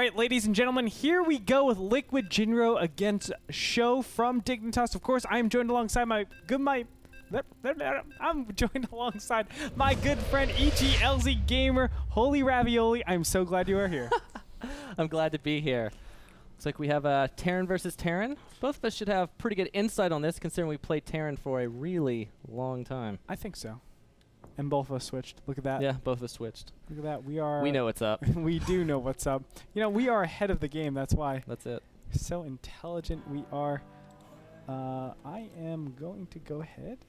right, ladies and gentlemen, here we go with Liquid Jinro against Sjow from Dignitas. Of course, I am joined alongside my good friend EGLzGaMeR. Holy ravioli! I'm so glad you are here. I'm glad to be here. Looks like we have Terran versus Terran. Both of us should have pretty good insight on this, considering we played Terran for a really long time. I think so. And both of us switched. Look at that. Yeah, both of us switched. Look at that. We know what's up. We do know what's up. You know, we are ahead of the game. That's why. That's it. So intelligent we are. I am going to go ahead.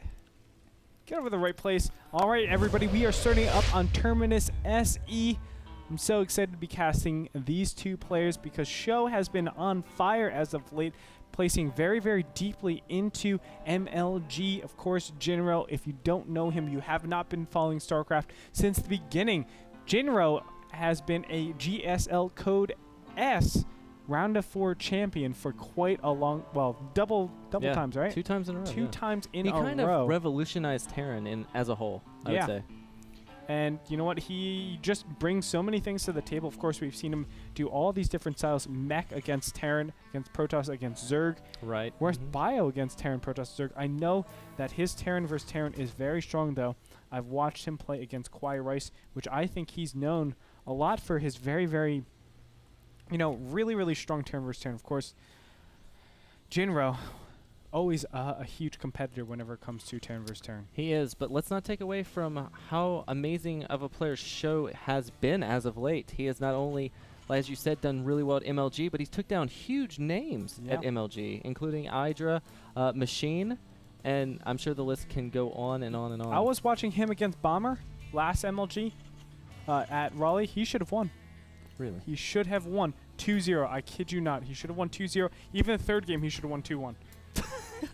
Get over the right place. All right, everybody. We are starting up on Terminus SE. I'm so excited to be casting these two players because Sjow has been on fire as of late, placing very, very deeply into MLG. Of course, Jinro, if you don't know him, you have not been following Starcraft since the beginning. Jinro has been a GSL Code S round of 4 champion for quite a long, well, double times, right? 2 times in a row. Two times in a row. He kind of revolutionized Terran as a whole, I would say. And you know what? He just brings so many things to the table. Of course, we've seen him do all these different styles. Mech against Terran, against Protoss, against Zerg. Right. Whereas Bio against Terran, Protoss, Zerg. I know that his Terran versus Terran is very strong, though. I've watched him play against Kwai Rice, which I think he's known a lot for his very, very, you know, really, really strong Terran versus Terran. Of course, Jinro, always a huge competitor whenever it comes to Terran versus Terran. He is, but let's not take away from how amazing of a player Sjow has been as of late. He has not only, as you said, done really well at MLG, but he's took down huge names at MLG, including Hydra, Machine, and I'm sure the list can go on and on and on. I was watching him against Bomber last MLG at Raleigh. He should have won. Really? He should have won 2-0. I kid you not. He should have won 2-0. Even the third game, he should have won 2-1.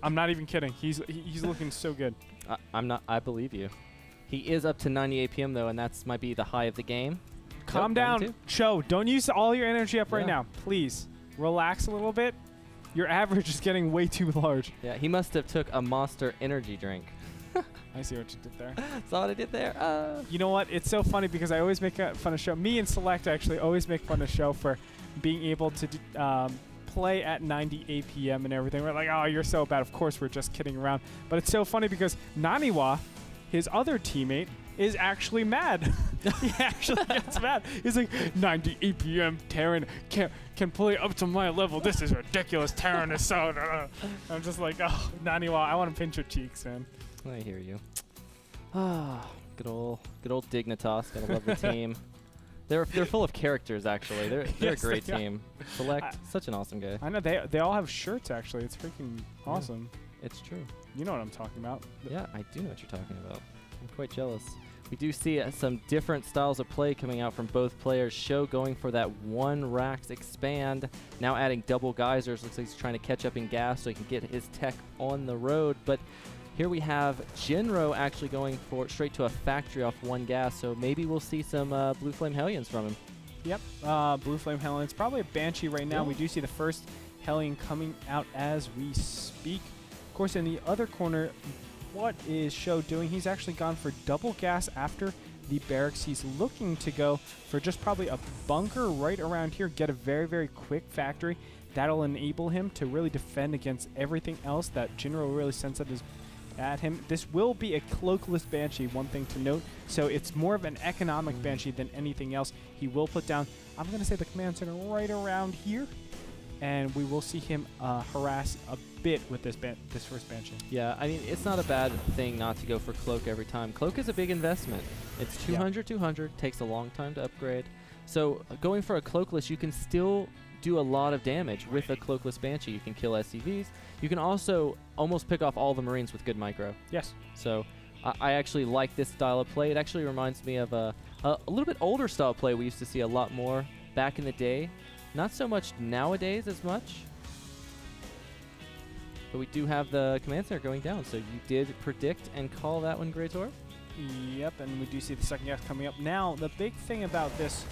I'm not even kidding. He's looking so good. I'm not. I believe you. He is up to 90 APM though, and that's might be the high of the game. Calm down, Sjow. Don't use all your energy up right now, please. Relax a little bit. Your average is getting way too large. Yeah, he must have took a Monster energy drink. I see what you did there. Saw what I did there. You know what? It's so funny because I always make fun of Sjow. Me and Select actually always make fun of Sjow for being able to play at 90 APM and everything. We're like, oh, you're so bad. Of course, we're just kidding around. But it's so funny because Naniwa, his other teammate, is actually mad. He actually gets mad. He's like, 90 APM Terran can play up to my level. This is ridiculous. Terran is so... I'm just like, oh, Naniwa, I want to pinch your cheeks, man. I hear you. Ah, good old Dignitas. Gotta love the team. They're full of characters, actually. They're a great team. Select, such an awesome guy. I know they all have shirts. Actually, it's freaking awesome. It's true. You know what I'm talking about. Yeah, I do know what you're talking about. I'm quite jealous. We do see some different styles of play coming out from both players. Sjow going for that 1 Rax expand, now adding double geysers. Looks like he's trying to catch up in gas so he can get his tech on the road. But here we have Jinro actually going for straight to a factory off 1 gas, so maybe we'll see some Blue Flame Hellions from him. Yep, Blue Flame Hellions. Probably a Banshee right now. Yeah. We do see the first Hellion coming out as we speak. Of course, in the other corner, what is Sjow doing? He's actually gone for double gas after the barracks. He's looking to go for just probably a bunker right around here, get a very, very quick factory. That'll enable him to really defend against everything else that Jinro really sends at him. This will be a cloakless Banshee, one thing to note. So it's more of an economic Banshee than anything else. He will put down, I'm going to say, the command center right around here. And we will see him harass a bit with this first Banshee. Yeah, I mean, it's not a bad thing not to go for Cloak every time. Cloak is a big investment. It's 200, takes a long time to upgrade. So going for a Cloakless, you can still do a lot of damage with a Cloakless Banshee. You can kill SCVs. You can also almost pick off all the Marines with good micro. Yes. So I actually like this style of play. It actually reminds me of a little bit older style of play we used to see a lot more back in the day. Not so much nowadays as much. But we do have the command center going down, so you did predict and call that one, Gretorp? Yep, and we do see the second gas coming up. Now, the big thing about this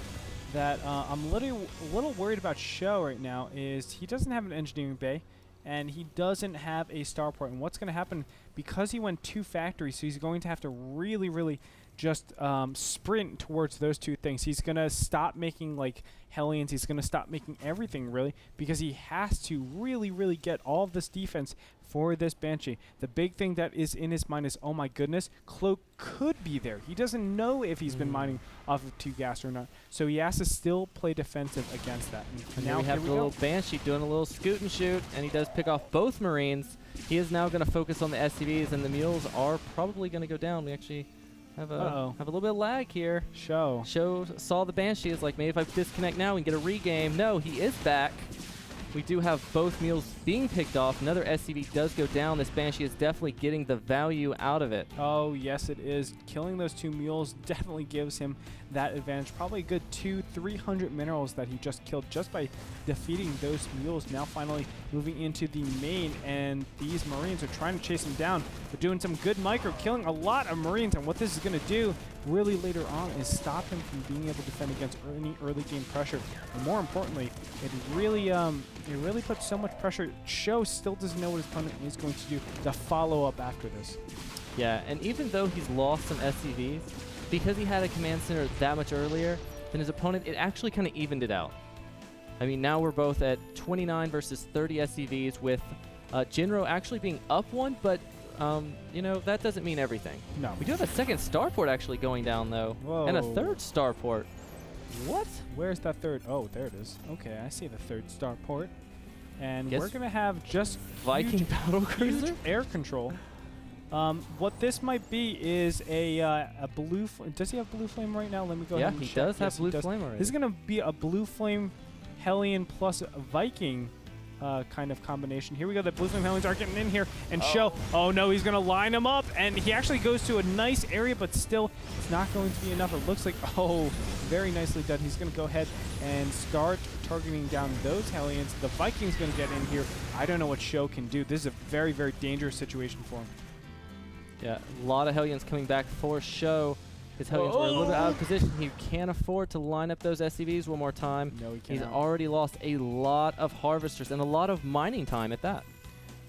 that I'm a little worried about Sjow right now is he doesn't have an engineering bay, and he doesn't have a starport. And what's going to happen, because he went 2 factories, so he's going to have to really just sprint towards those 2 things. He's going to stop making like Hellions. He's going to stop making everything really, because he has to really get all of this defense for this Banshee. The big thing that is in his mind is, oh my goodness, Cloak could be there. He doesn't know if he's been mining off of 2 gas or not. So he has to still play defensive against that. And now we have the little Banshee doing a little scoot and shoot, and he does pick off both Marines. He is now going to focus on the SCVs, and the mules are probably going to go down. We actually have a little bit of lag here. Sjow saw the Banshee. Is like, maybe if I disconnect now, we can get a regame. No, he is back. We do have both mules being picked off. Another SCV does go down. This Banshee is definitely getting the value out of it. Oh, yes, it is. Killing those 2 mules definitely gives him that advantage. Probably a good 200-300 minerals that he just killed just by defeating those mules. Now finally moving into the main, and these Marines are trying to chase him down. They're doing some good micro, killing a lot of Marines, and what this is going to do really later on is stop him from being able to defend against any early game pressure. And more importantly, it really puts so much pressure. Sjow still doesn't know what his opponent is going to do to follow up after this. Yeah, and even though he's lost some SCVs, because he had a command center that much earlier than his opponent, it actually kind of evened it out. I mean, now we're both at 29 versus 30 SCVs, with Jinro actually being up 1, but you know, that doesn't mean everything. No. We do have a second starport actually going down, though. Whoa. And a third starport. What? Where's that third? Oh, there it is. Okay, I see the third starport. And Guess we're going to have just Viking battle cruiser air control. What this might be is a blue. Does he have blue flame right now? Let me go ahead and check. Yeah, he does have blue flame already. This is going to be a blue flame Hellion plus Viking kind of combination. Here we go. The blue flame Hellions are getting in here, and Sjow. Oh no, he's going to line them up, and he actually goes to a nice area, but still, it's not going to be enough. It looks like, oh, very nicely done. He's going to go ahead and start targeting down those Hellions. The Viking's going to get in here. I don't know what Sjow can do. This is a very dangerous situation for him. Yeah, a lot of Hellions coming back for Sjow. His Hellions were a little bit out of position. He can't afford to line up those SCVs one more time. No, he can't. He's already lost a lot of harvesters and a lot of mining time at that.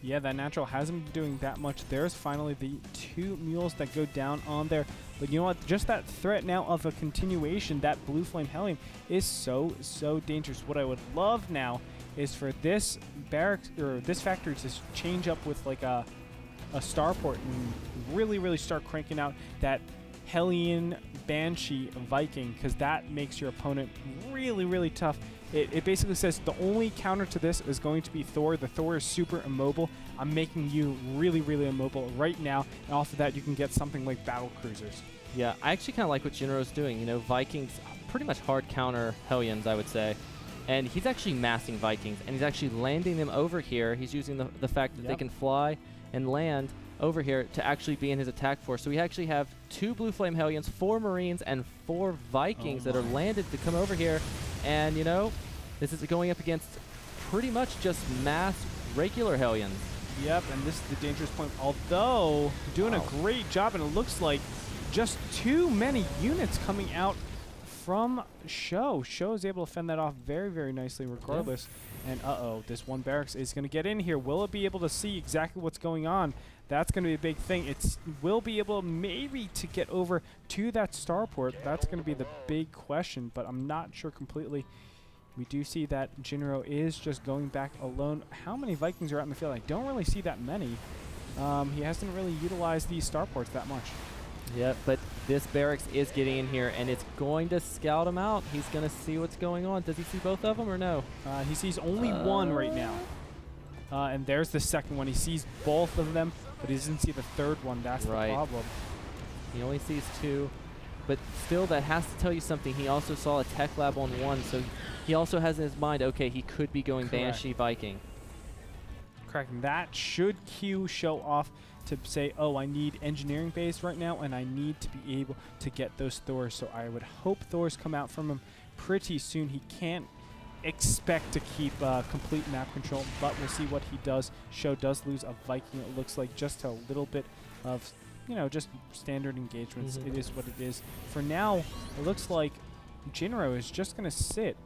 Yeah, that natural hasn't been doing that much. There's finally the 2 mules that go down on there. But you know what? Just that threat now of a continuation, that blue flame Hellion, is so dangerous. What I would love now is for this barracks or this factory to change up with like a starport and really start cranking out that Hellion Banshee Viking, because that makes your opponent really tough. It basically says the only counter to this is going to be Thor. The Thor is super immobile. I'm making you really immobile right now, and off of that you can get something like battle cruisers. Yeah, I actually kind of like what Jinro's doing. You know, Vikings pretty much hard counter Hellions, I would say. And he's actually massing Vikings, and he's actually landing them over here. He's using the fact that they can fly and land over here to actually be in his attack force. So we actually have 2 blue flame Hellions, 4 Marines, and 4 Vikings that are landed to come over here. And, you know, this is going up against pretty much just mass regular Hellions. Yep, and this is the dangerous point. Although, doing a great job, and it looks like just too many units coming out from Sjow. Sjow is able to fend that off very nicely regardless. Yeah. And uh-oh, this one barracks is going to get in here. Will it be able to see exactly what's going on? That's going to be a big thing. It will be able maybe to get over to that starport. That's going to be the big question, but I'm not sure completely. We do see that Jinro is just going back alone. How many Vikings are out in the field? I don't really see that many. He hasn't really utilized these starports that much. Yeah, but this barracks is getting in here, and it's going to scout him out. He's going to see what's going on. Does he see both of them or no? He sees only one right now. And there's the second one. He sees both of them, but he doesn't see the third one. That's the problem. He only sees 2. But still, that has to tell you something. He also saw a tech lab on 1, so he also has in his mind, okay, he could be going Banshee Viking. Correct. And that should cue Sjow off to say, oh, I need engineering base right now, and I need to be able to get those Thors. So I would hope Thors come out from him pretty soon. He can't expect to keep complete map control, but we'll see what he does. Sjow does lose a Viking. It looks like just a little bit of, you know, just standard engagements. It is what it is. For now, it looks like Jinro is just going to sit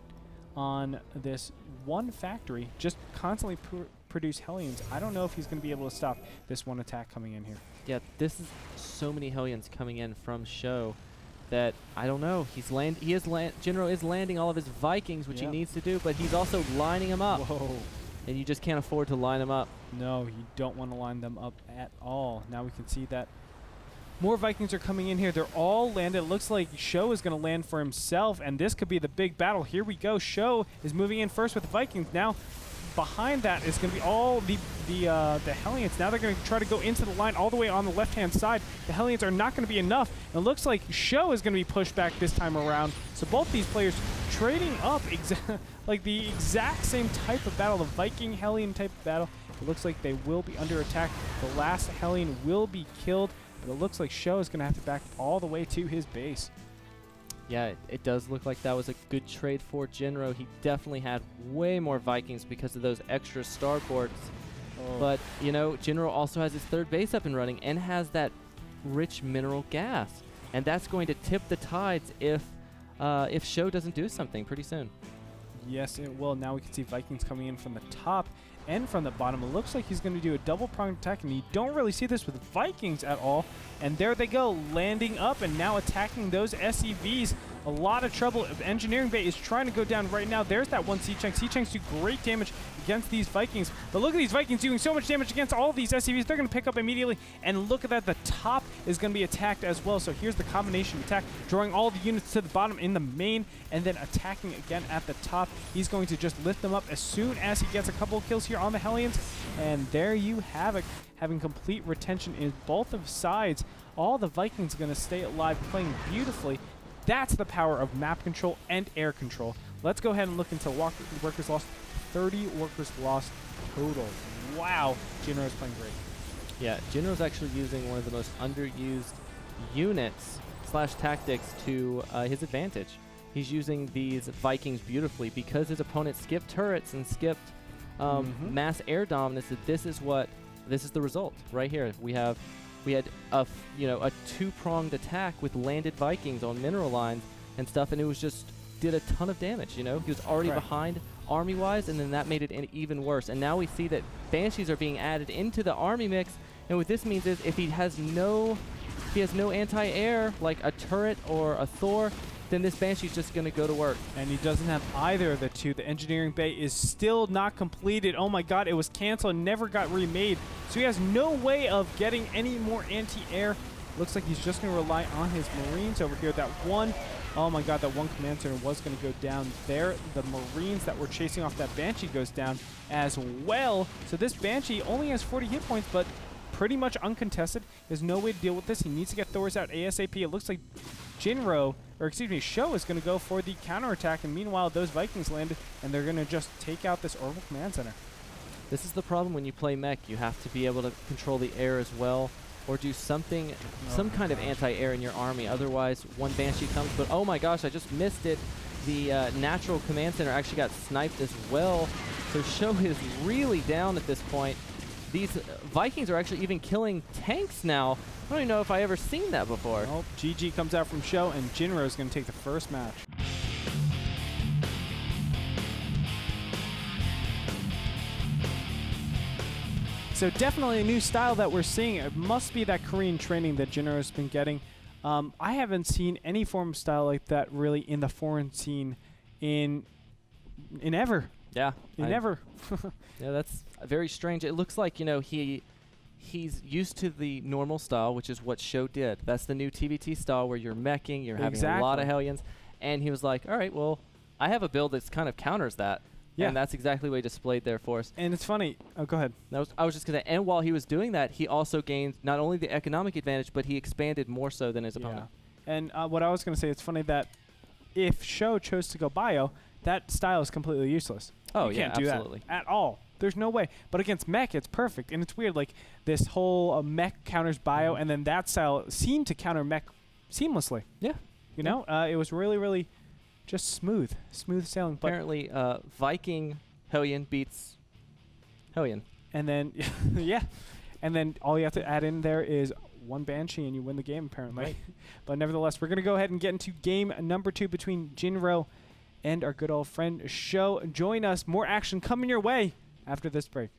on this one factory, just constantly produce Hellions. I don't know if he's going to be able to stop this one attack coming in here. Yeah, this is so many Hellions coming in from Sjow that I don't know. Jinro is landing all of his Vikings, which he needs to do, but he's also lining them up. Whoa. And you just can't afford to line them up. No, you don't want to line them up at all. Now we can see that more Vikings are coming in here. They're all landed. It looks like Sjow is going to land for himself, and this could be the big battle. Here we go. Sjow is moving in first with the Vikings. Now, behind that is going to be all the Hellions. Now they're going to try to go into the line all the way on the left-hand side. The Hellions are not going to be enough. And it looks like Sjow is going to be pushed back this time around. So both these players trading up like the exact same type of battle, the Viking Hellion type of battle. It looks like they will be under attack. The last Hellion will be killed. But it looks like Sjow is going to have to back all the way to his base. Yeah, it does look like that was a good trade for Jinro. He definitely had way more Vikings because of those extra starports. Oh. But, you know, Jinro also has his third base up and running and has that rich mineral gas. And that's going to tip the tides if Sjow doesn't do something pretty soon. Yes, it will. Now we can see Vikings coming in from the top and from the bottom. It looks like he's going to do a double-pronged attack, and you don't really see this with Vikings at all. And there they go, landing up and now attacking those SEVs. A lot of trouble. Engineering Bay is trying to go down right now. There's that one Sea-Chunks. Sea-Chunks do great damage against these Vikings. But look at these Vikings doing so much damage against all these SEVs. They're going to pick up immediately. And look at that. The top is going to be attacked as well. So here's the combination attack, drawing all the units to the bottom in the main and then attacking again at the top. He's going to just lift them up as soon as he gets a couple of kills here on the Hellions. And there you have it. Having complete retention in both of sides. All the Vikings are going to stay alive, playing beautifully. That's the power of map control and air control. Let's go ahead and look into workers lost. 30 workers lost total. Wow, Jinro is playing great. Yeah, Jinro's actually using one of the most underused units / tactics to his advantage. He's using these Vikings beautifully because his opponent skipped turrets and skipped mass air dominance. This is the result right here. We had a two-pronged attack with landed Vikings on mineral lines and stuff, and it was just did a ton of damage. You know, he was already behind army-wise, and then that made it even worse. And now we see that Banshees are being added into the army mix, and what this means is if he has no anti-air like a turret or a Thor, then this Banshee's just going to go to work. And he doesn't have either of the two. The engineering bay is still not completed. Oh my god, it was canceled and never got remade. So he has no way of getting any more anti-air. Looks like he's just going to rely on his Marines over here. That one, oh my god, that one command center was going to go down there. The Marines that were chasing off that Banshee goes down as well. So this Banshee only has 40 hit points, but pretty much uncontested. There's no way to deal with this. He needs to get Thors out ASAP. It looks like Sjow is going to go for the counterattack, and meanwhile those Vikings landed, and they're going to just take out this orbital command center. This is the problem when you play mech. You have to be able to control the air as well, or do something, some kind of anti-air in your army. Otherwise, one Banshee comes, but oh my gosh, I just missed it. The natural command center actually got sniped as well, so Sjow is really down at this point. These Vikings are actually even killing tanks now. I don't even know if I ever seen that before. Well, GG comes out from Sjow, and Jinro is going to take the first match. So definitely a new style that we're seeing. It must be that Korean training that Jinro has been getting. I haven't seen any form of style like that really in the foreign scene in ever. Yeah. Ever. Yeah, that's very strange. It looks like, you know, he's used to the normal style, which is what Sjow did. That's the new TVT style where you're meching, you're having a lot of Hellions. And he was like, all right, well, I have a build that kind of counters that. Yeah. And that's exactly what he displayed there for us. And it's funny. Oh, go ahead. I was just going to say, and while he was doing that, he also gained not only the economic advantage, but he expanded more so than his opponent. And what I was going to say, it's funny that if Sjow chose to go bio, that style is completely useless. Oh, you yeah, can't do absolutely. that at all. There's no way. But against mech, it's perfect. And it's weird. Like, this whole mech counters bio, and then that style seemed to counter mech seamlessly. Yeah. You know? It was really, really just smooth sailing. Apparently, Viking Hellion beats Hellion. And then, yeah. And then all you have to add in there is one Banshee, and you win the game, apparently. Right. But nevertheless, we're going to go ahead and get into game number 2 between Jinro and our good old friend Sjow. Join us. More action coming your way after this break.